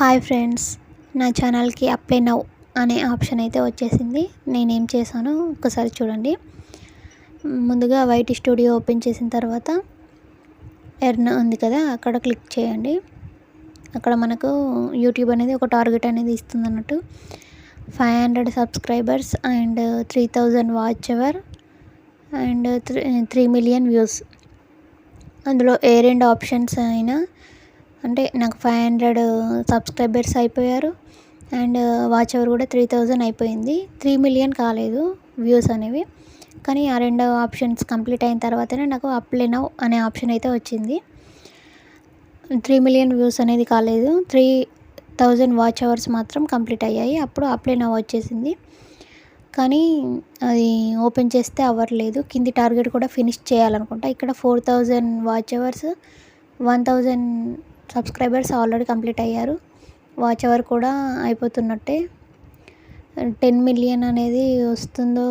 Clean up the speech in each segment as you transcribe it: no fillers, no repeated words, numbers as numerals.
Hi friends, నా ఛానల్కి apply now అనే ఆప్షన్ అయితే వచ్చేసింది. నేనేం చేశానో ఒకసారి చూడండి. ముందుగా వైటీ స్టూడియో ఓపెన్ చేసిన తర్వాత ఎర్న్ ఉంది కదా, అక్కడ క్లిక్ చేయండి. అక్కడ మనకు యూట్యూబ్ అనేది ఒక టార్గెట్ అనేది ఇస్తుంది అన్నట్టు. 500 subscribers and 3000 watch hour and 3 million views. అందులో ఏ రెండు ఆప్షన్స్ అయినా, అంటే నాకు 500 సబ్స్క్రైబర్స్ అయిపోయారు అండ్ వాచ్ అవర్ కూడా 3000 అయిపోయింది. 3 మిలియన్ కాలేదు వ్యూస్ అనేవి. కానీ ఆ రెండు ఆప్షన్స్ కంప్లీట్ అయిన తర్వాతనే నాకు అప్లై నౌ అనే ఆప్షన్ అయితే వచ్చింది. 3 మిలియన్ వ్యూస్ అనేది కాలేదు, 3000 వాచ్ అవర్స్ మాత్రం కంప్లీట్ అయ్యాయి. అప్పుడు అప్లై నౌ వచ్చేసింది. కానీ అది ఓపెన్ చేస్తే అవ్వట్లేదు. కింది టార్గెట్ కూడా ఫినిష్ చేయాలనుకుంటా. ఇక్కడ 4000 watch hours, 1000 subscribers already complete అయ్యారు. వాచ్ అవర్ కూడా అయిపోతున్నట్టే. 10 మిలియన్ అనేది వస్తుందో,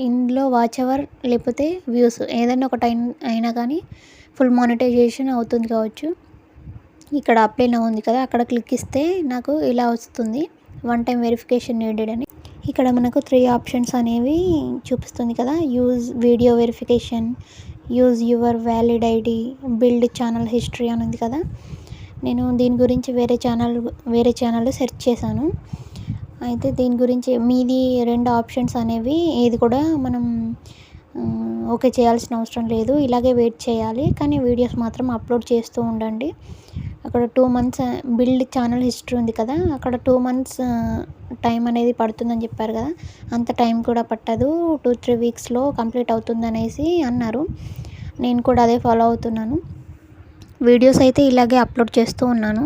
ఇందులో వాచ్ అవర్ లేకపోతే వ్యూస్ ఏదైనా ఒకటి అయినా కానీ ఫుల్ మానిటైజేషన్ అవుతుంది కావచ్చు. ఇక్కడ అప్లై నౌ ఉంది కదా, అక్కడ క్లిక్ ఇస్తే నాకు ఇలా వస్తుంది, 1 టైం వెరిఫికేషన్ నీడెడ్ అని. ఇక్కడ మనకు 3 ఆప్షన్స్ అనేవి చూపిస్తుంది కదా. Use video verification, use your valid ID, build channel history అని ఉంది కదా. నేను దీని గురించి వేరే ఛానల్ సెర్చ్ చేశాను. అయితే దీని గురించి మీది 2 ఆప్షన్స్ అనేవి ఏది కూడా మనం ఓకే చేయాల్సిన అవసరం లేదు, ఇలాగే వెయిట్ చేయాలి. కానీ వీడియోస్ మాత్రం అప్లోడ్ చేస్తూ ఉండండి. అక్కడ 2 మంత్స్ బిల్డ్ ఛానల్ హిస్టరీ ఉంది కదా, అక్కడ 2 మంత్స్ టైం అనేది పడుతుందని చెప్పారు కదా. అంత టైం కూడా పట్టదు, 2-3 వీక్స్లో కంప్లీట్ అవుతుంది అనేసి అన్నారు. నేను కూడా అదే ఫాలో అవుతున్నాను. వీడియోస్ అయితే ఇలాగే అప్లోడ్ చేస్తూ ఉన్నాను.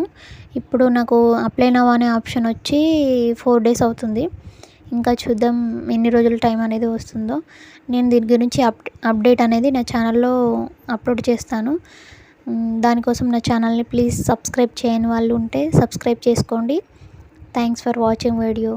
ఇప్పుడు నాకు అప్లై నౌ అనే ఆప్షన్ వచ్చి 4 డేస్ అవుతుంది. ఇంకా చూద్దాం ఎన్ని రోజుల టైం అనేది వస్తుందో. నేను దీని గురించి అప్డేట్ అనేది నా ఛానల్లో అప్లోడ్ చేస్తాను. దానికోసం నా ఛానల్ని ప్లీజ్ సబ్స్క్రైబ్ చేయని వాళ్ళు ఉంటే సబ్స్క్రైబ్ చేసుకోండి. Thanks for watching video.